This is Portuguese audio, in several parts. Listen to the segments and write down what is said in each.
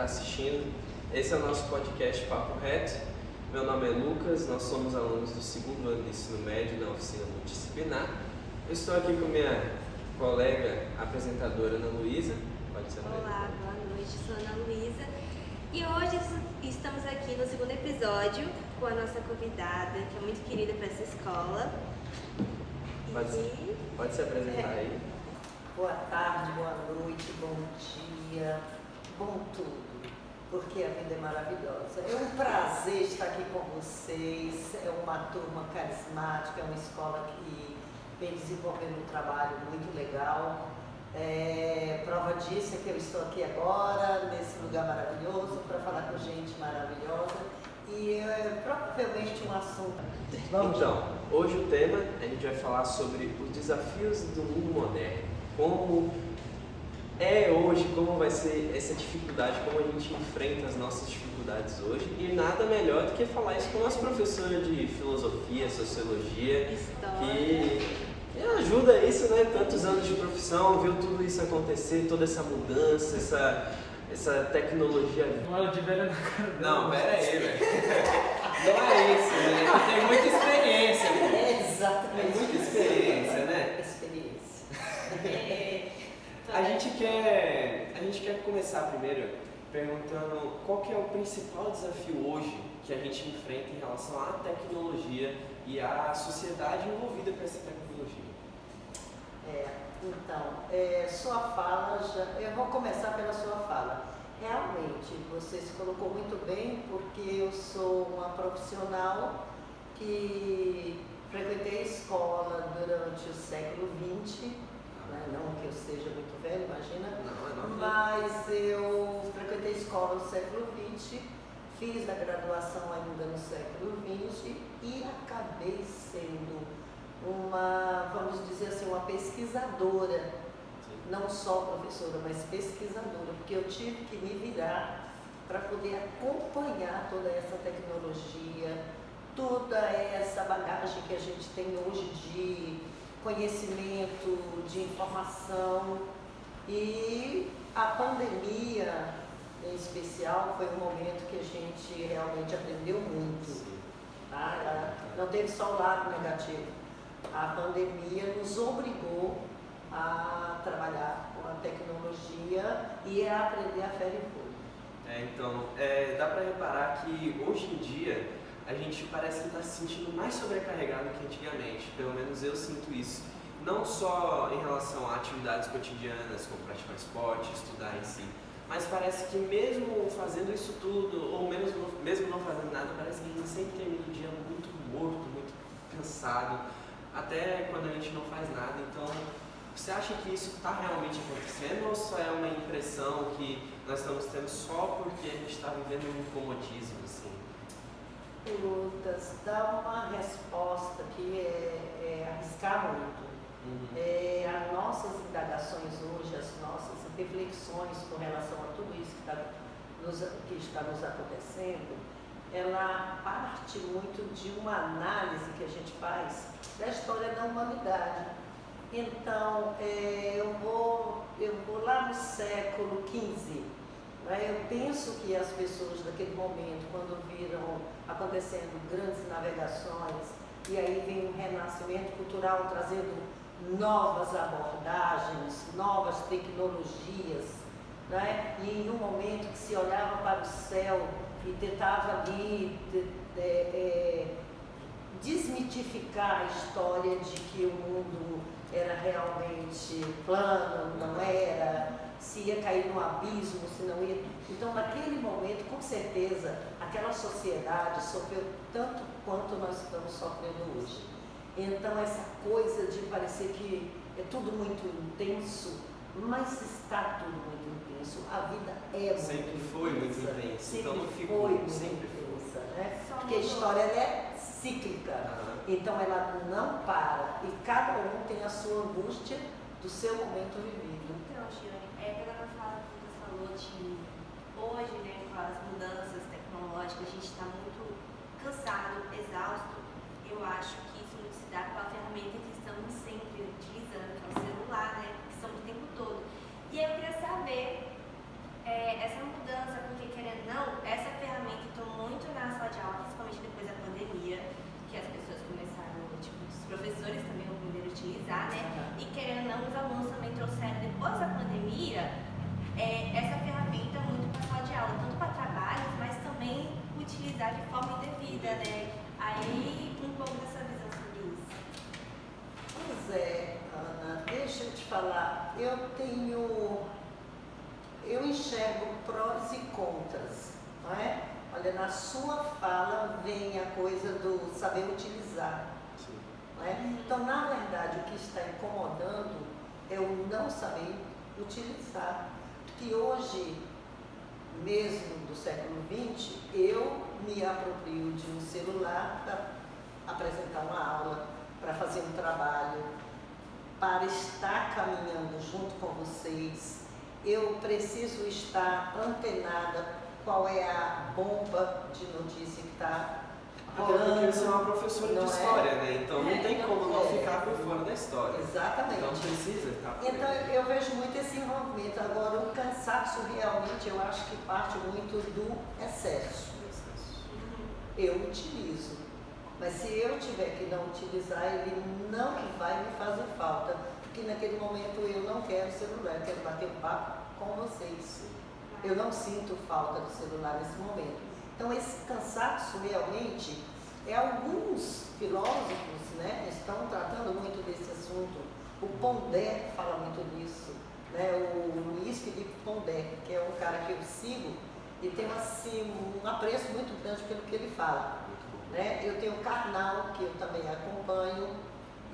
assistindo. Esse é o nosso podcast Papo Reto. Meu nome é Lucas, nós somos alunos do segundo ano de ensino médio na oficina multidisciplinar. Eu estou aqui com minha colega apresentadora Ana Luísa. Pode se apresentar. Olá, boa noite, sou Ana Luísa e hoje estamos aqui no segundo episódio com a nossa convidada, que é muito querida para essa escola. Pode se apresentar aí. Boa tarde, boa noite, bom dia, bom tudo, porque a vida é maravilhosa. É um prazer estar aqui com vocês, é uma turma carismática, é uma escola que vem desenvolvendo um trabalho muito legal. Prova disso é que eu estou aqui agora, nesse lugar maravilhoso, para falar com gente maravilhosa e provavelmente um assunto. Então, hoje o tema, a gente vai falar sobre os desafios do mundo moderno. Como é hoje, como vai ser essa dificuldade, como a gente enfrenta as nossas dificuldades hoje. E nada melhor do que falar isso com a nossa professora de filosofia, sociologia, que ajuda isso, né? Tantos anos de profissão, viu tudo isso acontecer, toda essa mudança, essa tecnologia. Olha de velho na cara. Não, pera aí, velho. Não é isso, né? Tem muita experiência. Exatamente. Tem muita experiência, né? A gente quer começar primeiro perguntando qual que é o principal desafio hoje que a gente enfrenta em relação à tecnologia e à sociedade envolvida com essa tecnologia. Sua fala, eu vou começar pela sua fala. Realmente, você se colocou muito bem, porque eu sou uma profissional que frequentei a escola durante o século XX, não que eu seja muito velho, imagina, mas eu frequentei a escola no século XX, fiz a graduação ainda no século XX e acabei sendo uma, vamos dizer assim, uma pesquisadora, não só professora, mas pesquisadora, porque eu tive que me virar para poder acompanhar toda essa tecnologia, toda essa bagagem que a gente tem hoje de conhecimento, de informação. E a pandemia, em especial, foi um momento que a gente realmente aprendeu muito. Tá? Ela não teve só o lado negativo. A pandemia nos obrigou a trabalhar com a tecnologia e a aprender a ferro e fogo. Dá para reparar que hoje em dia a gente parece que está se sentindo mais sobrecarregado que antigamente, pelo menos eu sinto isso. Não só em relação a atividades cotidianas, como praticar esporte, estudar em si, mas parece que mesmo fazendo isso tudo, ou mesmo não fazendo nada, parece que a gente sempre termina o dia muito morto, muito cansado, até quando a gente não faz nada. Então, você acha que isso está realmente acontecendo ou só é uma impressão que nós estamos tendo só porque a gente está vivendo um comodismo, assim? Lucas, dá uma resposta que é arriscar muito. As nossas indagações hoje, as nossas reflexões com relação a tudo isso que está nos acontecendo, ela parte muito de uma análise que a gente faz da história da humanidade. Então, eu vou lá no século XV. Eu penso que as pessoas daquele momento, quando viram acontecendo grandes navegações, e aí vem um renascimento cultural trazendo novas abordagens, novas tecnologias, e em um momento que se olhava para o céu e tentava ali desmitificar a história de que o mundo era realmente plano, não era, se ia cair no abismo, se não ia. Então, naquele momento, com certeza, aquela sociedade sofreu tanto quanto nós estamos sofrendo hoje. Então, essa coisa de parecer que é tudo muito intenso, mas está tudo muito intenso. A vida é muito sempre foi muito intensa. Sempre então, foi muito intensa, né? Porque a história ela é cíclica. Então, ela não para. E cada um tem a sua angústia do seu momento vivido. Então, Giane, pegando a fala que você falou de hoje, né, com as mudanças tecnológicas, a gente está muito cansado, exausto. Eu acho que isso muito se dá com a ferramenta que estamos sempre utilizando, que é o celular, né, que estamos o tempo todo. E eu queria saber essa mudança, porque querendo ou não, essa ferramenta entrou muito na sala de aula, principalmente depois da pandemia, que as pessoas começaram, tipo, os professores também vão poder utilizar, né? E querendo ou não, os alunos também trouxeram, depois da pandemia, essa ferramenta muito para a sala de aula, tanto para trabalhos, mas também utilizar de forma indevida, né? Aí, um pouco dessa visão sobre isso. Pois é, Ana, deixa eu te falar, eu enxergo prós e contras, não é? Olha, na sua fala vem a coisa do saber utilizar, Sim. não é? Então, na verdade, o que está incomodando é o não saber utilizar, que hoje, mesmo do século XX, eu me aproprio de um celular para apresentar uma aula, para fazer um trabalho, para estar caminhando junto com vocês. Eu preciso estar antenada qual é a bomba de notícia que está rolando. Porque você é uma professora de história, né? Então não tem como não ficar por fora da história. Exatamente. Então precisa estar por Então dentro. eu vejo muito esse envolvimento. Agora, o cansaço realmente eu acho que parte muito do excesso. Eu utilizo, mas se eu tiver que não utilizar, ele não vai me fazer falta, porque naquele momento eu não quero celular, eu quero bater um papo com vocês. Eu não sinto falta do celular nesse momento. Então esse cansaço realmente, alguns filósofos, né, estão tratando muito desse assunto. O Pondé fala muito disso, né, o Luiz Felipe Pondé, que é um cara que eu sigo, e tenho assim, um apreço muito grande pelo que ele fala. Né? Eu tenho o Karnal, que eu também acompanho,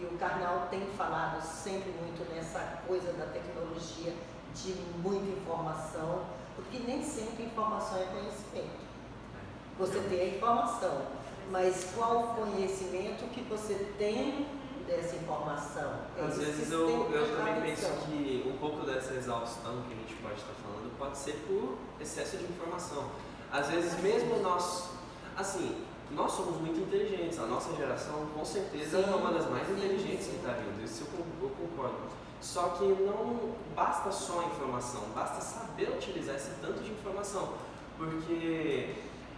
e o Karnal tem falado sempre muito nessa coisa da tecnologia, de muita informação, porque nem sempre informação é conhecimento. Você tem a informação, mas qual o conhecimento que você tem dessa informação? Às vezes eu também penso que um pouco dessa exaustão que a gente pode estar falando pode ser por excesso de informação. Às vezes mesmo nós somos muito inteligentes, a nossa geração com certeza é uma das mais inteligentes que está vindo, isso eu concordo. Só que não basta só a informação, basta saber utilizar esse tanto de informação, porque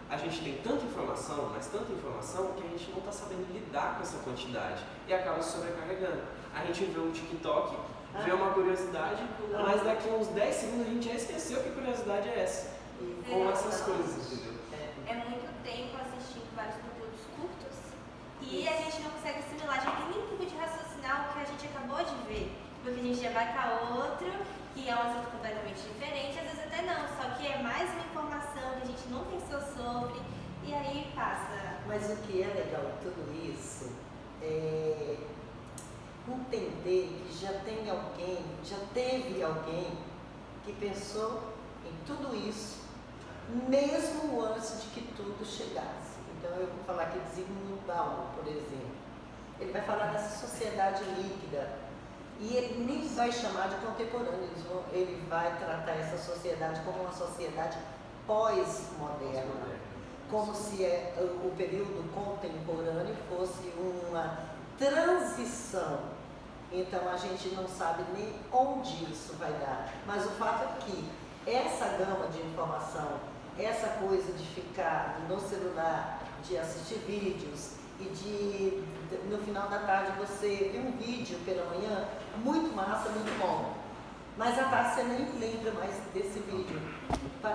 a gente tem tanta informação, mas tanta informação que a gente não está sabendo lidar com essa quantidade e acaba se sobrecarregando. A gente vê um TikTok, vê uma curiosidade, mas daqui a uns 10 segundos a gente já esqueceu que curiosidade é essa. Com essas coisas, entendeu? É muito tempo assistindo vários conteúdos curtos e a gente não consegue assimilar, já tem nem tempo de raciocinar o que a gente acabou de ver, porque a gente já vai para outro, que é um assunto completamente diferente, às vezes até não, só que é mais uma informação que a gente não pensou sobre e aí passa. Mas o que é legal em tudo isso é entender que já teve alguém que pensou em tudo isso mesmo antes de que tudo chegasse. Então eu vou falar aqui de Zygmunt Bauman, por exemplo. Ele vai falar dessa sociedade líquida e ele nem vai chamar de contemporânea, ele vai tratar essa sociedade como uma sociedade pós-moderna, como se o período contemporâneo fosse uma transição. Então a gente não sabe nem onde isso vai dar, mas o fato é que essa gama de informação, essa coisa de ficar no celular, de assistir vídeos e no final da tarde você vê um vídeo pela manhã, muito massa, muito bom, mas à tarde você nem lembra mais desse vídeo,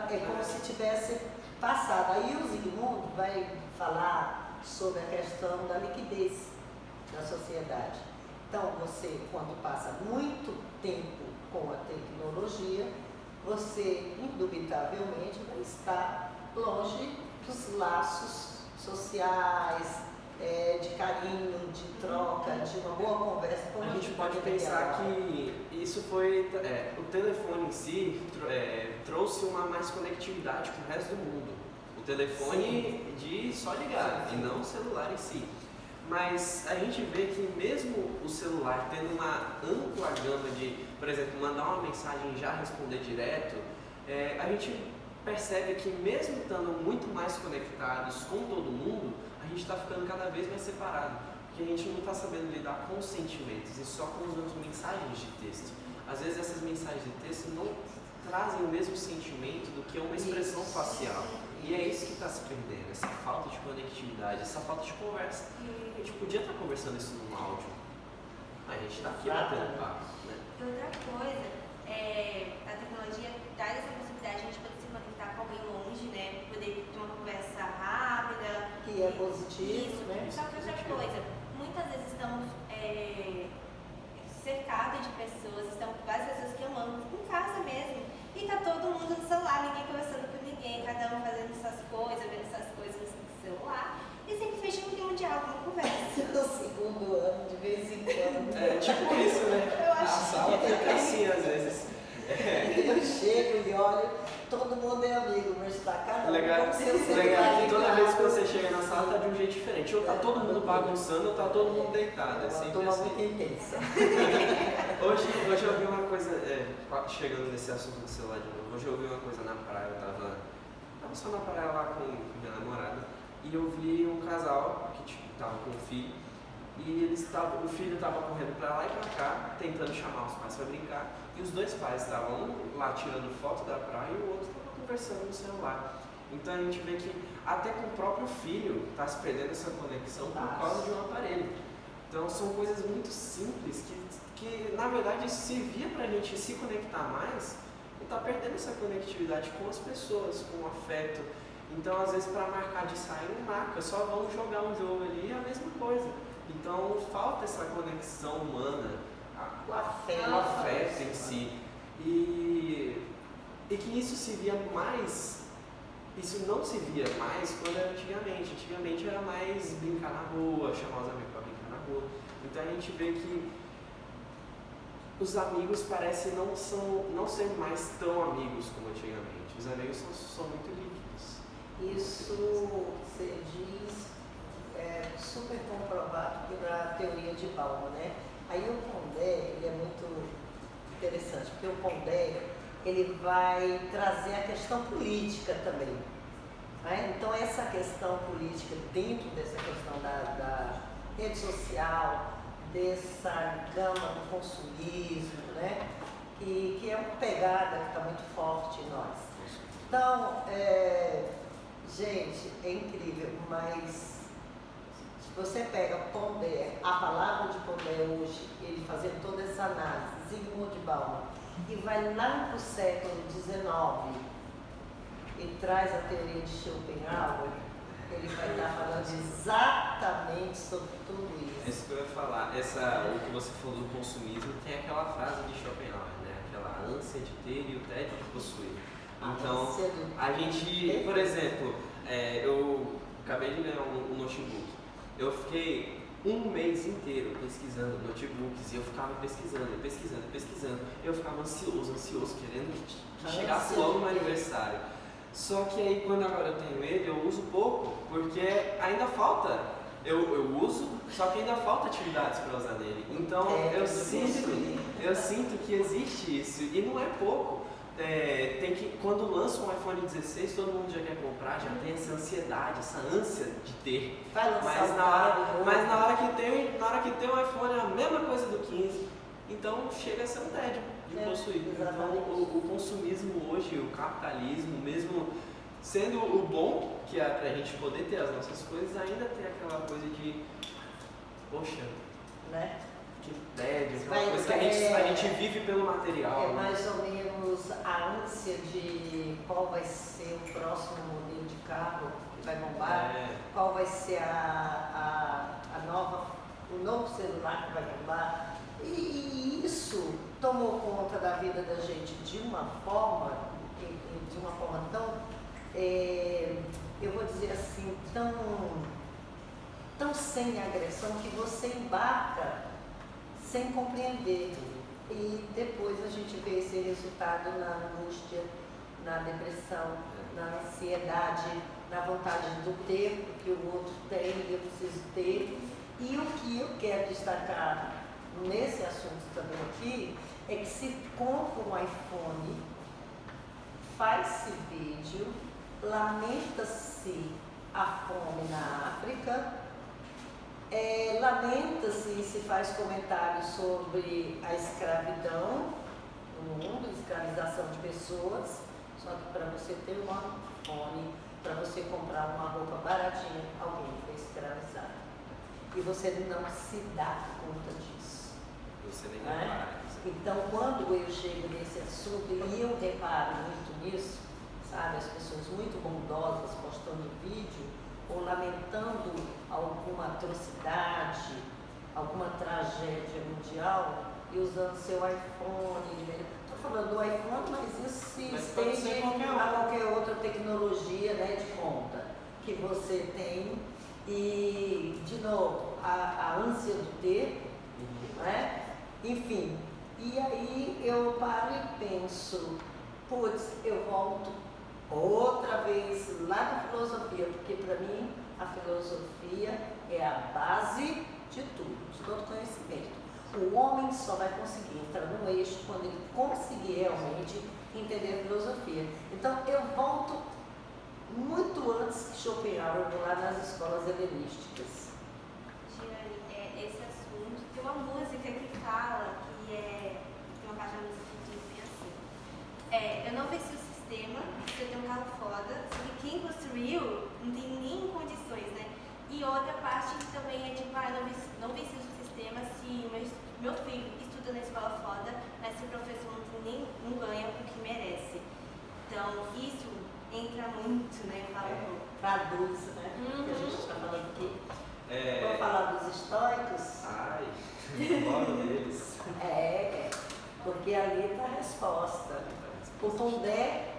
é como se tivesse passado. Aí o Zygmunt vai falar sobre a questão da liquidez da sociedade. Então você, quando passa muito tempo com a tecnologia, você indubitavelmente vai estar longe dos laços sociais, de carinho, de troca, de uma boa conversa. A gente pode pensar que isso foi, o telefone em si trouxe uma mais conectividade com o resto do mundo. O telefone de só ligar e não o celular em si. Mas a gente vê que mesmo o celular tendo uma ampla gama de, por exemplo, mandar uma mensagem e já responder direto, a gente percebe que mesmo estando muito mais conectados com todo mundo, a gente está ficando cada vez mais separado, porque a gente não está sabendo lidar com os sentimentos e só com as mensagens de texto. Às vezes essas mensagens de texto não trazem o mesmo sentimento do que uma expressão facial. E é isso que está se perdendo, essa falta de conectividade, essa falta de conversa. A gente podia estar conversando isso num áudio. A gente está aqui batendo papo, né? E outra coisa, a tecnologia traz essa possibilidade de a gente poder se conectar com alguém longe, né? Poder ter uma conversa rápida. Que é positivo, isso, né? Só que outra coisa, muitas vezes estamos cercados de pessoas, estão várias pessoas que amamos em casa mesmo. E tá todo mundo no celular, ninguém conversando com ninguém, cada um fazendo suas coisas, vendo suas coisas no celular. E simplesmente não tem um diálogo, uma conversa. No segundo ano, de vez em quando. É tipo isso, né? Eu acho A sala fica assim às vezes. Eu chego e olho, todo mundo é amigo, mas está cada um Legal, com seu celular legal que toda ligado. vez que você chega na sala tá de um jeito diferente. Ou tá todo mundo bagunçando ou tá todo mundo deitado. É Uma sempre turma assim. muito intensa. Hoje eu vi uma coisa, chegando nesse assunto do celular de novo, hoje eu vi uma coisa na praia, eu tava só na praia lá com minha namorada e eu vi um casal que tava com um filho e o filho tava correndo pra lá e pra cá, tentando chamar os pais pra brincar e os dois pais estavam lá tirando foto da praia e o outro tava conversando no celular. Então a gente vê que até com o próprio filho tá se perdendo essa conexão por causa de um aparelho. Então são coisas muito simples que na verdade servia para a gente se conectar mais e tá perdendo essa conectividade com as pessoas, com o afeto. Então às vezes para marcar de sair não marca, só vamos jogar um jogo ali e é a mesma coisa. Então falta essa conexão humana, O afeto. o afeto em si. E que isso se via mais, isso não se via mais quando era antigamente. Antigamente era mais brincar na rua, chamar os amigos para brincar na rua. Então a gente vê que os amigos parecem não ser mais tão amigos como antigamente. Os amigos são muito líquidos. Isso você diz super comprovado pela teoria de Bauman, né? Aí o Pondé, ele é muito interessante, porque o Pondé, ele vai trazer a questão política também. Né? Então essa questão política dentro dessa questão da rede social, dessa gama do consumismo, né? E que é uma pegada que está muito forte em nós. Então, gente, é incrível, mas se você pega Pondé, a palavra de Pondé hoje, ele fazendo toda essa análise, Zygmunt Bauman, e vai lá para o século XIX e traz a teoria de Schopenhauer, ele vai estar falando exatamente sobre tudo isso. É isso que eu ia falar. O que você falou do consumismo tem aquela frase de Schopenhauer, né? Aquela ânsia de ter e o tédio de possuir. Então, a gente, por exemplo, eu acabei de ganhar um notebook. Eu fiquei um mês inteiro pesquisando notebooks e eu ficava pesquisando. Eu ficava ansioso, querendo que chegasse logo no aniversário. Só que aí quando agora eu tenho ele, eu uso pouco, porque ainda falta. Eu uso, só que ainda falta atividades para usar nele. Então eu sinto que existe isso, e não é pouco. Quando lança um iPhone 16, todo mundo já quer comprar, já tem essa ansiedade, essa ânsia de ter. Mas na hora que tem um iPhone é a mesma coisa do 15. Então chega a ser um tédio de possuir. Então o consumismo hoje, o capitalismo, mesmo sendo o bom que é pra gente poder ter as nossas coisas, ainda tem aquela coisa de poxa, né? Que tédio, aquela coisa que a gente vive pelo material. É mais ou menos a ânsia de qual vai ser o próximo modelo de carro que vai bombar, qual vai ser o novo celular que vai bombar. E isso tomou conta da vida da gente de uma forma tão, eu vou dizer assim, tão sem agressão, que você embarca sem compreender. E depois a gente vê esse resultado na angústia, na depressão, na ansiedade, na vontade de ter o que o outro tem e eu preciso ter. E o que eu quero destacar nesse assunto também aqui é que se compra um iPhone, faz-se vídeo, lamenta-se a fome na África, lamenta-se e se faz comentários sobre a escravidão no mundo, escravização de pessoas, só que para você ter um iPhone, para você comprar uma roupa baratinha, alguém foi escravizado. E você não se dá conta disso. Você nem Né? repara. Então, quando eu chego nesse assunto, e eu reparo muito nisso, sabe, as pessoas muito bondosas postando vídeo ou lamentando alguma atrocidade, alguma tragédia mundial e usando seu iPhone. Estou falando do iPhone, mas isso se estende a qualquer outra tecnologia, né, de ponta que você tem. E, de novo, a ânsia do ter, né? Enfim. E aí eu paro e penso, putz, eu volto outra vez lá na filosofia, porque para mim a filosofia é a base de tudo, de todo conhecimento. O homem só vai conseguir entrar no eixo quando ele conseguir realmente entender a filosofia. Então eu volto muito antes que Schopenhauer, lá nas escolas helenísticas. Girani, esse assunto, tem uma música que fala que tem uma página da música que diz bem assim, eu não venci o sistema, você tem um carro foda, só que quem construiu não tem nem condições, né? E outra parte também é tipo, não venci o sistema se meu filho estuda na escola foda, mas se o professor não ganha o que merece. Então, isso entra muito, né? Fala um pouco. Traduz, né? Que a gente está falando aqui. É... Vamos falar dos estoicos? Ai, gosto deles. Porque ali está a resposta. O Pondé,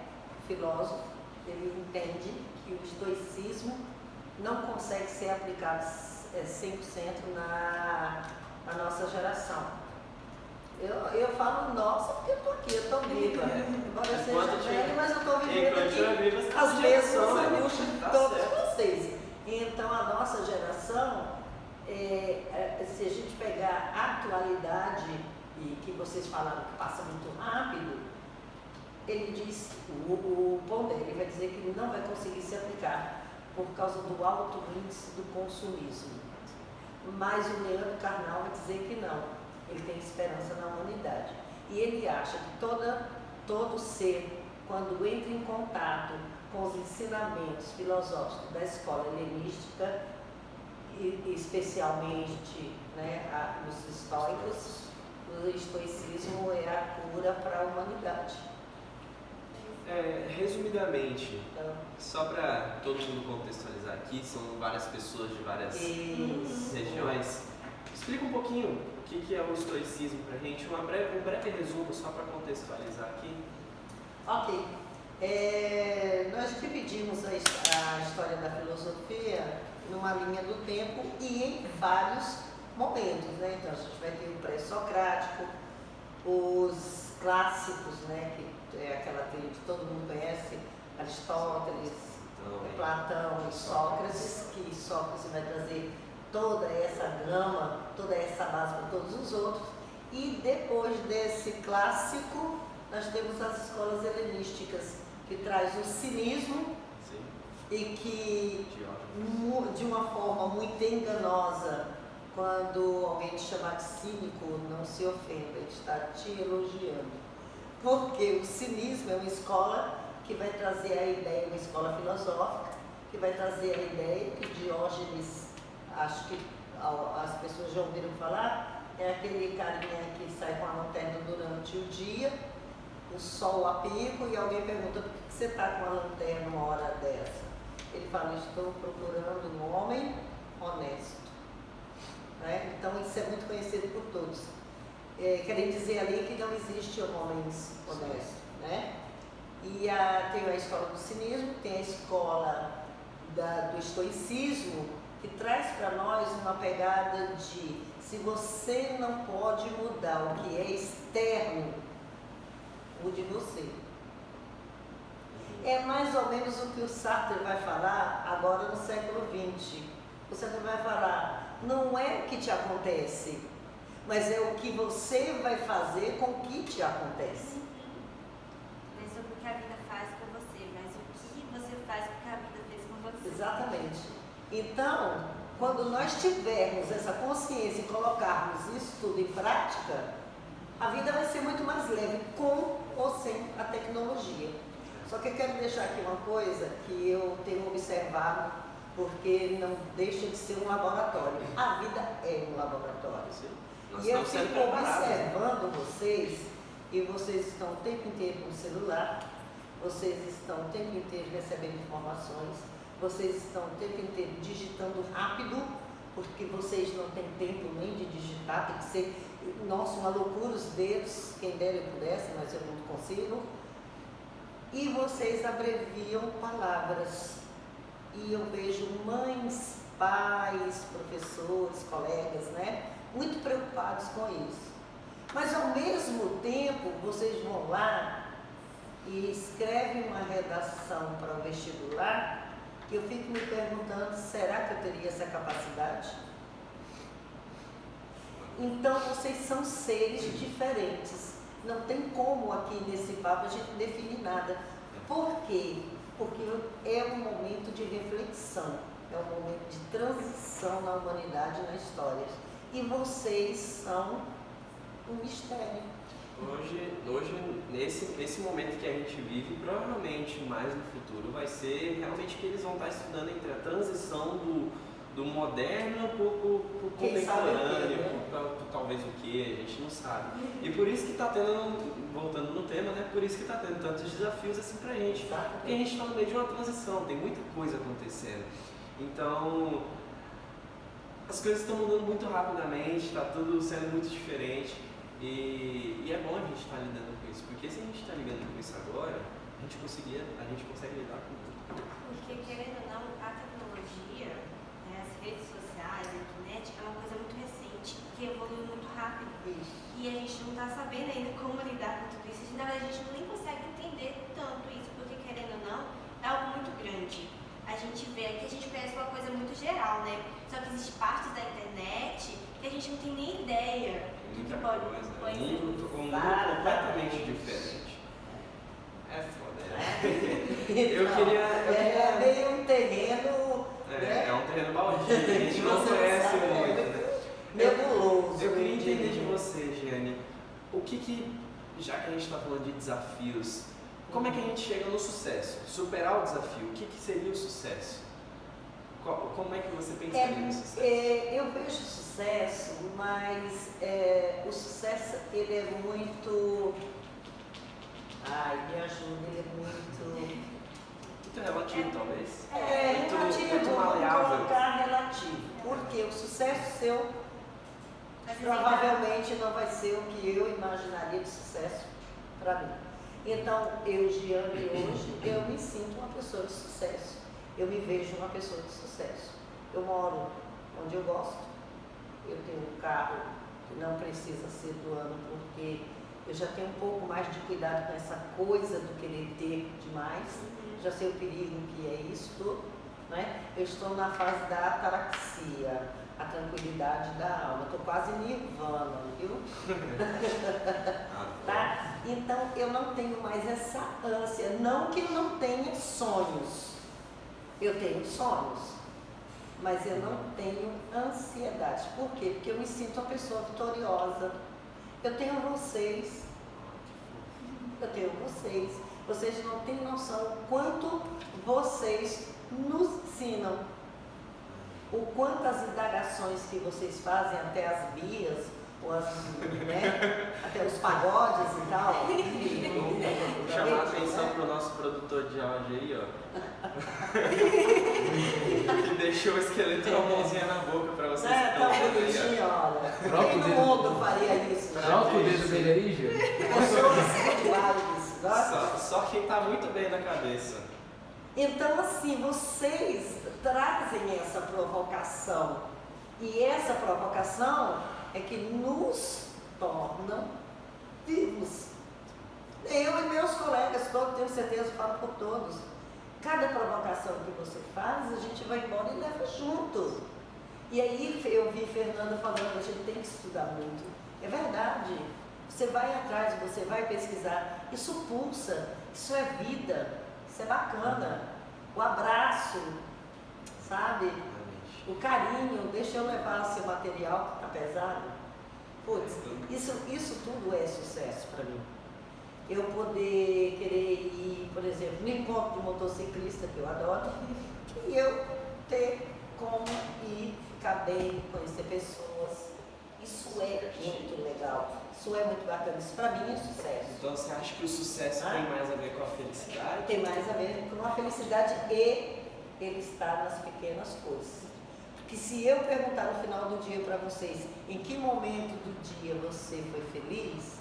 filósofo, ele entende que o estoicismo não consegue ser aplicado 100% na nossa geração. Eu falo nossa porque eu estou aqui, eu estou viva. Embora eu seja velha, mas eu estou vivendo aqui as mesmas, todos vocês. Então a nossa geração, se a gente pegar a atualidade, e que vocês falaram que passa muito rápido, ele diz, o Pondé, ele vai dizer que ele não vai conseguir se aplicar por causa do alto índice do consumismo. Mas o Leandro Carnal vai dizer que não. Ele tem esperança na humanidade. E ele acha que todo ser, quando entra em contato com os ensinamentos filosóficos da escola helenística, e especialmente, né, os estoicos, o estoicismo é a cura para a humanidade. Resumidamente, só para todo mundo contextualizar aqui, são várias pessoas de várias regiões. Explica um pouquinho o que é o estoicismo para a gente, um breve resumo só para contextualizar aqui. Ok. Nós dividimos a história da filosofia numa linha do tempo e em vários momentos, né? Então a gente vai ter o pré-socrático, os clássicos, né? Que é aquela que todo mundo conhece, Aristóteles, Platão e Sócrates, que Sócrates vai trazer toda essa gama, toda essa base para todos os outros. E depois desse clássico, nós temos as escolas helenísticas, que traz o cinismo. Sim. E que, de uma forma muito enganosa, quando alguém te chamar de cínico, não se ofenda, ele está te elogiando. Porque o cinismo é uma escola que vai trazer a ideia, uma escola filosófica, que vai trazer a ideia que Diógenes, acho que as pessoas já ouviram falar, é aquele carinha que sai com a lanterna durante o dia, o sol a pico, e alguém pergunta: por que você está com a lanterna uma hora dessa? Ele fala: estou procurando um homem honesto. Né? Então isso é muito conhecido por todos. Querem dizer ali que não existe homens honestos. Né? E tem a escola do cinismo, tem a escola do estoicismo, que traz para nós uma pegada de: se você não pode mudar o que é externo, mude você. É mais ou menos o que o Sartre vai falar agora no século XX. O Sartre vai falar: não é o que te acontece, mas é o que você vai fazer com o que te acontece. Não é sobre o que a vida faz com você, mas o que você faz com o que a vida fez com você. Exatamente. Então, quando nós tivermos essa consciência e colocarmos isso tudo em prática, A vida vai ser muito mais leve com ou sem a tecnologia. Só que eu quero deixar aqui uma coisa que eu tenho observado, porque não deixa de ser um laboratório. A vida é um laboratório. Nós E eu estamos sendo fico preparados. observando vocês, e vocês estão o tempo inteiro no celular, vocês estão o tempo inteiro recebendo informações, vocês estão o tempo inteiro digitando rápido, porque vocês não têm tempo nem de digitar, tem que ser, nossa, uma loucura os dedos, quem dera eu pudesse, mas eu não consigo. E vocês abreviam palavras. E eu vejo mães, pais, professores, colegas, né, muito preocupados com isso. Mas ao mesmo tempo, vocês vão lá e escrevem uma redação para o vestibular, que eu fico me perguntando, será que eu teria essa capacidade? Então, vocês são seres diferentes. Não tem como aqui nesse papo a gente definir nada. Por quê? Porque é um momento de reflexão, é um momento de transição na humanidade e na história. E vocês são um mistério. Hoje nesse momento que a gente vive, provavelmente mais no futuro vai ser realmente que eles vão estar estudando entre a transição do moderno para o contemporâneo, para talvez o que, a gente não sabe. E por isso que está tendo, voltando no tema, né? Por isso que está tendo tantos desafios assim para a gente. Porque a gente está no meio de uma transição, tem muita coisa acontecendo. Então, as coisas estão mudando muito rapidamente, está tudo sendo muito diferente. E é bom a gente estar lidando com isso, porque se a gente está lidando com isso agora, a gente consegue lidar com tudo. Porque, querendo ou não, a tecnologia, né, as redes sociais, a internet, é uma coisa muito recente, que evolui muito rápido. E a gente não está sabendo ainda como lidar com tudo isso. Na verdade, a gente nem consegue entender tanto isso, porque, querendo ou não, é algo muito grande. A gente vê aqui, a gente conhece uma coisa muito geral, né? Só que existem partes da internet que a gente não tem nem ideia. Muita coisa, um mundo completamente diferente. É foda, Eu queria... É meio um terreno... É um terreno baldio, a gente não conhece muito, né? Nebuloso. Eu queria entender de você, Giane, já que a gente está falando de desafios, como é que a gente chega no sucesso? Superar o desafio, o que seria o sucesso? Como é que você pensaria no sucesso? Eu vejo sucesso, mas o sucesso ele é muito... Ai, me ajuda, ele é muito... Muito relativo, talvez? Relativo, muito vamos maleável. colocar relativo. Porque o sucesso seu provavelmente não vai ser o que eu imaginaria de sucesso para mim. Então, eu, Giane, hoje, eu me sinto uma pessoa de sucesso. Eu me vejo uma pessoa de sucesso. Eu moro onde eu gosto, eu tenho um carro que não precisa ser do ano, porque eu já tenho um pouco mais de cuidado com essa coisa do querer ter demais, já sei o perigo que é isso tudo, né? Eu estou na fase da ataraxia, a tranquilidade da alma, estou quase nirvana, viu? Tá? Então eu não tenho mais essa ânsia, não que eu não tenha sonhos. Eu tenho sonhos, mas eu não tenho ansiedade. Por quê? Porque eu me sinto uma pessoa vitoriosa. Eu tenho vocês. Vocês não têm noção o quanto vocês nos ensinam. O quanto as indagações que vocês fazem, até as bias, ou né? Até os pagodes e tal. Vou chamar a atenção para o nosso produtor de áudio aí, ó. Que deixou o esqueleto com a mãozinha na boca para vocês que estão tão vendo aí, bonitinho, olha. Troca Quem o no dedo. mundo faria isso? Né? Troca o dedo dele aí, Gil. Pessoas de vários, Só quem está muito bem na cabeça. Então, assim, vocês trazem essa provocação. E essa provocação é que nos tornam vivos. Eu e meus colegas, todos, tenho certeza, falo por todos. Cada provocação que você faz, a gente vai embora e leva junto. E aí eu vi Fernanda falando, a gente tem que estudar muito. É verdade. Você vai atrás, você vai pesquisar. Isso pulsa, isso é vida, isso é bacana. O abraço, sabe? O carinho, deixa eu levar seu material que está pesado. Putz, isso tudo é sucesso para mim. Eu poder querer ir, por exemplo, no encontro de motociclista, que eu adoro, e eu ter como ir, ficar bem, conhecer pessoas. Isso é muito legal. Isso é muito bacana. Isso para mim é sucesso. Então você acha que o sucesso tem mais a ver com a felicidade? Tem mais a ver com a felicidade e ele está nas pequenas coisas. Porque se eu perguntar no final do dia para vocês em que momento do dia você foi feliz,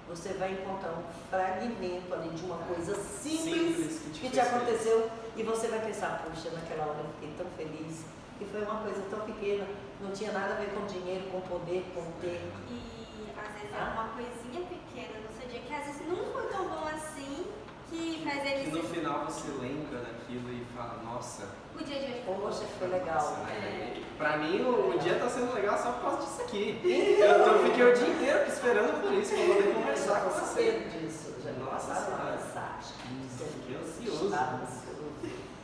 você vai encontrar um fragmento ali de uma coisa simples que te aconteceu e você vai pensar, puxa, naquela hora eu fiquei tão feliz e foi uma coisa tão pequena, não tinha nada a ver com dinheiro, com poder, com ter. E às vezes é uma coisinha pequena no seu dia que às vezes não foi tão bom assim, que faz ele... Que no final você lembra daquilo e fala, nossa... O dia de hoje Poxa, foi legal. Pra mim, o dia tá sendo legal só por causa disso aqui. Eu fiquei o dia inteiro esperando por isso, pra poder conversar com você. Disso, já Nossa passaram Senhora. mensagem. Fiquei ansioso. Estava ansioso.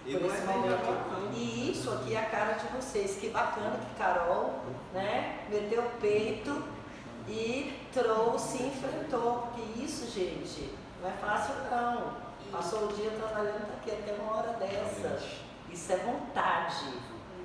E Por não esse é melhor momento. não. E isso aqui é a cara de vocês. Que bacana que Carol, né, meteu o peito e trouxe, enfrentou. Porque isso, gente, não é fácil não. Passou o dia trabalhando aqui até uma hora dessa. Isso é vontade.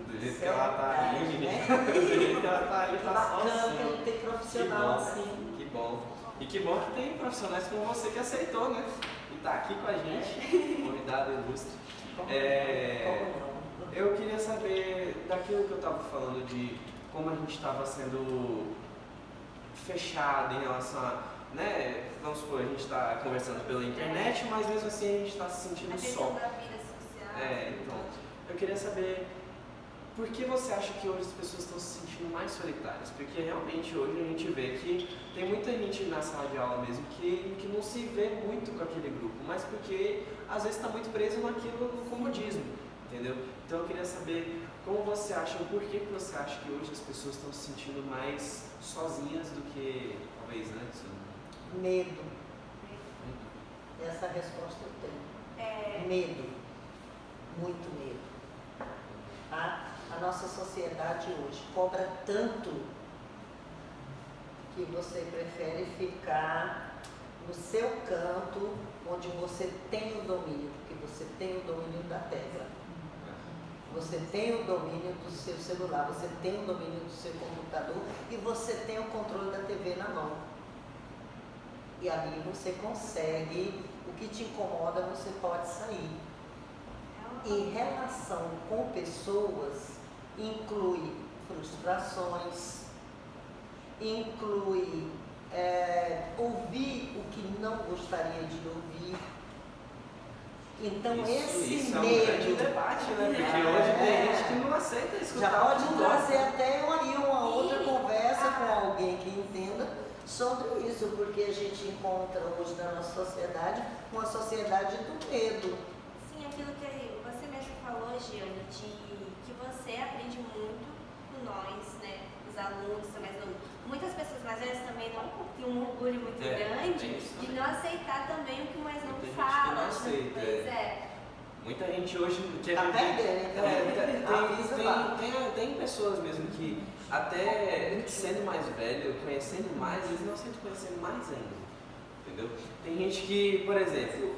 Do jeito que ela tá ali, né? do jeito que ela tá ali, Que tá só bacana que assim. não tem profissional Que bom, assim. Que bom. E que bom que tem profissionais como você que aceitou, né? E tá aqui com a gente, convidado ilustre. Como não? Eu queria saber daquilo que eu estava falando de como a gente estava sendo fechado em relação a, né, vamos supor, a gente está conversando pela internet, mas mesmo assim a gente está se sentindo a só. questão da vida social. Então, eu queria saber por que você acha que hoje as pessoas estão se sentindo mais solitárias? Porque realmente hoje a gente vê que tem muita gente na sala de aula mesmo que não se vê muito com aquele grupo, mas porque às vezes está muito preso naquilo no comodismo, entendeu? Então eu queria saber como você acha, por que você acha que hoje as pessoas estão se sentindo mais sozinhas do que talvez antes? Medo. Essa resposta eu tenho. Medo. Muito medo. Tá? A nossa sociedade hoje cobra tanto que você prefere ficar no seu canto, onde você tem o domínio, porque você tem o domínio da tela. Você tem o domínio do seu celular, você tem o domínio do seu computador e você tem o controle da TV na mão. E ali você consegue, o que te incomoda você pode sair. Em relação com pessoas, inclui frustrações, inclui ouvir o que não gostaria de ouvir. Então isso esse é um medo grande debate, né? Porque hoje tem gente que não aceita escutar. já pode o que trazer gosta. até uma outra conversa com alguém que entenda sobre isso, porque a gente encontra hoje na nossa sociedade uma sociedade do medo. Sim, aquilo que você mesmo falou, Giane, de que você aprende muito com nós, né? Os alunos também. Muitas pessoas mais velhas também não têm um orgulho muito grande de não aceitar também o que o mais novo fala. Não aceita. Pois Muita gente hoje quer Tá perdendo, tem pessoas mesmo que até sendo mais velho, conhecendo mais, eles não aceitam conhecendo mais ainda. Entendeu? Tem gente que, por exemplo,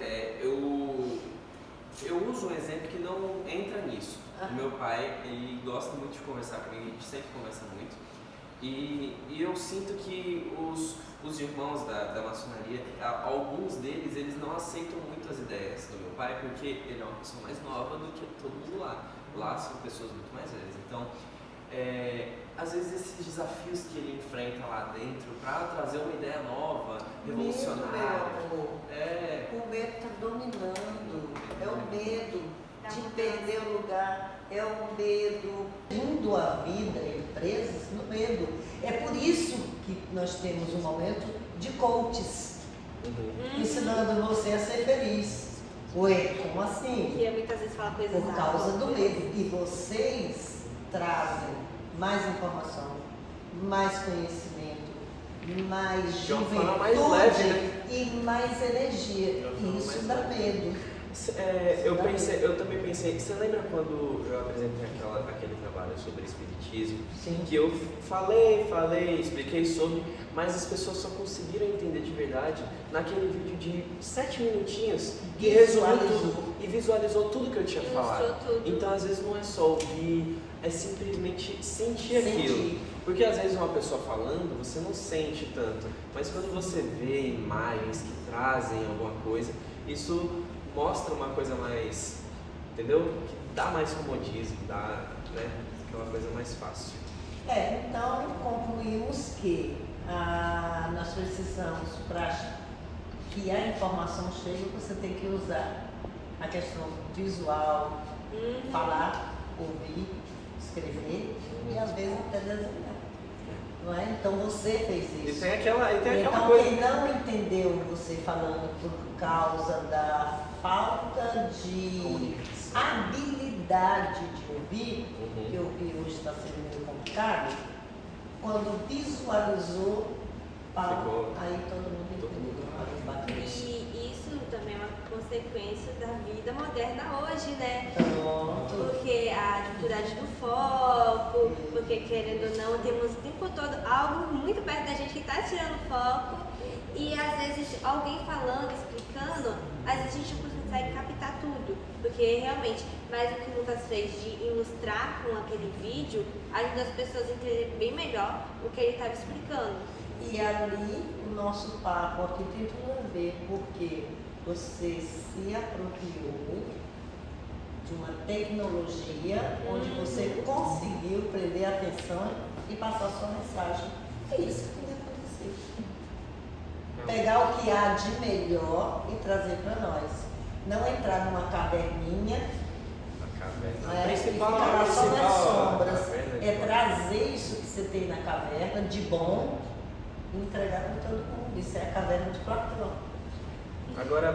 eu uso um exemplo que não entra nisso. O meu pai, ele gosta muito de conversar comigo, a gente sempre conversa muito. E eu sinto que os irmãos da maçonaria, alguns deles, eles não aceitam muito as ideias do meu pai, porque ele é uma pessoa mais nova do que todo mundo lá. Lá são pessoas muito mais velhas. Então, às vezes esses desafios que ele enfrenta lá dentro, para trazer uma ideia nova, revolucionária. O medo está dominando, é o medo de perder o lugar, é o medo indo a vida e presas no medo. É por isso que nós temos um momento de coaches, ensinando você a ser feliz. Ué, como assim? Que muitas vezes fala coisas Por causa do medo. E vocês trazem mais informação, mais conhecimento, mais de uma forma juventude mais leve, né? e mais energia. E isso dá medo. Eu também pensei, você lembra quando eu apresentei aquele trabalho sobre espiritismo? Sim. Que eu falei, expliquei sobre, mas as pessoas só conseguiram entender de verdade naquele vídeo de 7 minutinhos que resumiu tudo e visualizou tudo que eu tinha falado. Tudo. Então às vezes não é só ouvir, é simplesmente sentir aquilo. Porque às vezes uma pessoa falando, você não sente tanto, mas quando você vê imagens que trazem alguma coisa, isso mostra uma coisa mais, entendeu? Que dá mais comodismo, dá, né, aquela coisa mais fácil. Então concluímos que nós precisamos, para que a informação chegue, você tem que usar a questão visual, falar, ouvir, escrever e às vezes até desenhar. Não é? Então você fez isso. E tem aquela Então coisa. quem não entendeu você falando por causa da falta de habilidade de ouvir, que ouvir hoje está sendo meio complicado, quando visualizou, aí todo mundo entendeu. E isso também é uma consequência da vida moderna hoje, né? Pronto. Porque a dificuldade do foco, porque querendo ou não, temos o tempo todo algo muito perto da gente que está tirando foco. E às vezes alguém falando, explicando, às vezes a gente não consegue captar tudo. Porque realmente, mas o que o Lucas fez de ilustrar com aquele vídeo ajuda as pessoas a entenderem bem melhor o que ele estava explicando. E ali o nosso papo aqui tem tudo a ver, porque você se apropriou de uma tecnologia onde você conseguiu prender a atenção e passar a sua mensagem. É isso que tem que acontecer. Pegar o que há de melhor e trazer para nós. Não entrar numa caverninha, e ficar lá só nas sombras. É trazer isso que você tem na caverna de bom e entregar para todo mundo. Isso é a caverna de Platão. Agora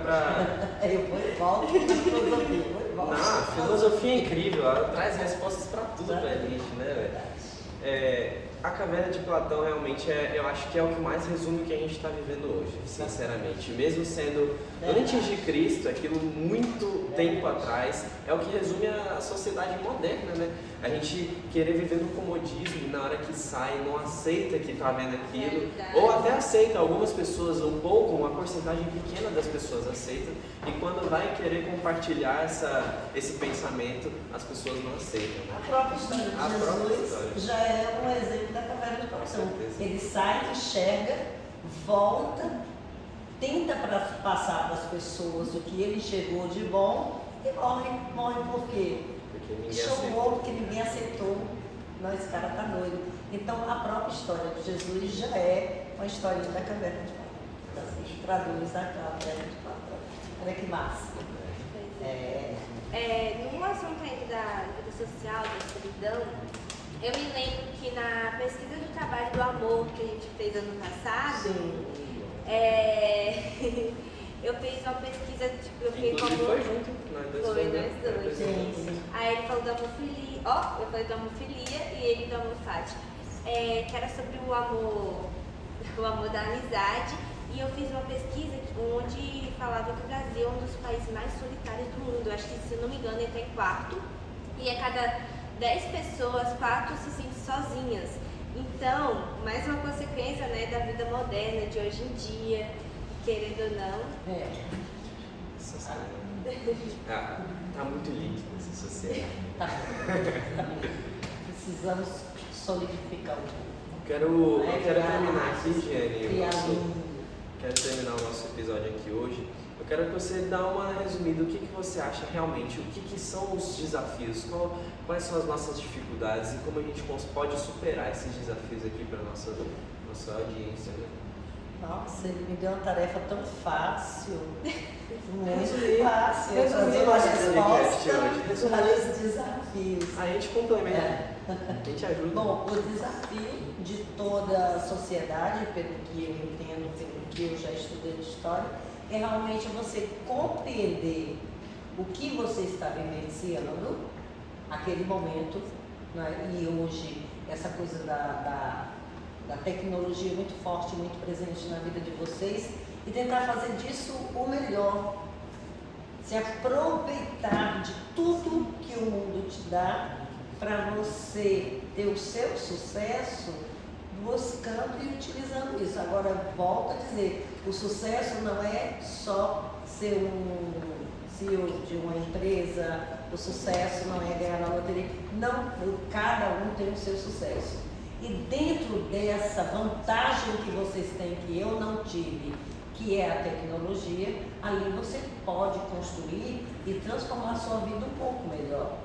Eu vou e volto na filosofia. Não, a filosofia é incrível, ela traz respostas para tudo pra gente, né, velho? A caverna de Platão realmente eu acho que é o que mais resume o que a gente está vivendo hoje, sinceramente. Mesmo sendo antes de Cristo, aquilo muito tempo atrás, é o que resume a sociedade moderna, né? A gente querer viver no comodismo e na hora que sai não aceita que está vendo aquilo, ou até aceita, algumas pessoas, um pouco, uma porcentagem pequena das pessoas aceitam, e quando vai querer compartilhar esse pensamento, as pessoas não aceitam. Né? A própria história de Jesus já é um exemplo da caverna de Platão. Ele sai, enxerga, volta, tenta passar para as pessoas o que ele enxergou de bom e morre. Morre por quê? Chorou porque ninguém aceitou. Não, esse cara tá doido. Então a própria história de Jesus já é uma historinha da caverna de Platão. Então, a gente traduz a caverna de Platão. Olha que massa. No assunto ainda da vida social, da solidão, eu me lembro que na pesquisa do trabalho do amor que a gente fez ano passado, eu fiz uma pesquisa, tipo, eu fiquei Inclusive como... foi junto, nós dois. Sim. Aí ele falou do homofilia, eu falei do homofilia e ele do amor fati, que era sobre o amor da amizade. E eu fiz uma pesquisa onde falava que o Brasil é um dos países mais solitários do mundo. Eu acho que, se eu não me engano, ele está em quarto. E a cada 10 pessoas, 4 se sentem sozinhas. Então, mais uma consequência, né, da vida moderna de hoje em dia, querendo ou não. Tá muito líquido essa sociedade. Tá. Precisamos solidificar o mundo. Eu quero terminar aqui, Giane. Quero terminar o nosso episódio aqui hoje. Eu quero que você dê uma resumida. O que você acha realmente? O que são os desafios? Quais são as nossas dificuldades e como a gente pode superar esses desafios aqui para a nossa audiência? Né? Nossa, ele me deu uma tarefa tão fácil. Muito fácil. Resumir nosso podcast hoje. Para esses desafios. A gente complementa. A gente ajuda. Bom, o desafio de toda a sociedade, pelo que eu entendo, pelo que eu já estudei de história, é realmente você compreender o que você está vivenciando naquele momento, né? E hoje essa coisa da tecnologia muito forte, muito presente na vida de vocês, e tentar fazer disso o melhor, se aproveitar de tudo que o mundo te dá para você ter o seu sucesso buscando e utilizando isso. Agora, volto a dizer, o sucesso não é só ser um CEO de uma empresa, o sucesso não é ganhar na loteria. Não, cada um tem o seu sucesso. E dentro dessa vantagem que vocês têm, que eu não tive, que é a tecnologia, ali você pode construir e transformar a sua vida um pouco melhor,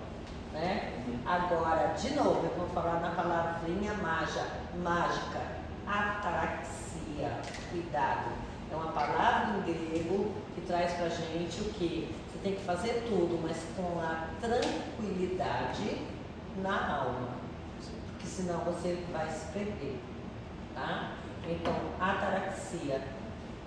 né? Agora, de novo, eu vou falar na palavrinha mágica, ataraxia, cuidado. É uma palavra em grego que traz pra gente o que? Você tem que fazer tudo, mas com a tranquilidade na alma, porque senão você vai se perder, tá? Então, ataraxia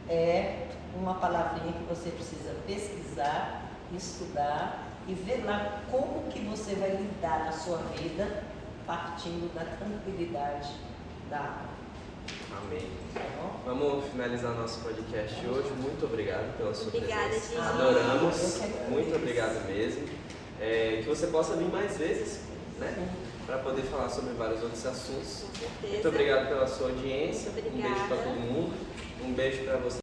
é uma palavrinha que você precisa pesquisar, estudar e ver lá como que você vai lidar na sua vida partindo da tranquilidade da alma. Amém. Tá bom? Vamos finalizar nosso podcast hoje. Muito obrigado pela sua Obrigada, presença. gente. Adoramos. Eu que agradeço. Muito obrigado mesmo. Que você possa vir mais vezes, né? Sim. Para poder falar sobre vários outros assuntos. Com certeza. Muito obrigado pela sua audiência. Muito Um beijo para obrigada. todo mundo. Um beijo para você.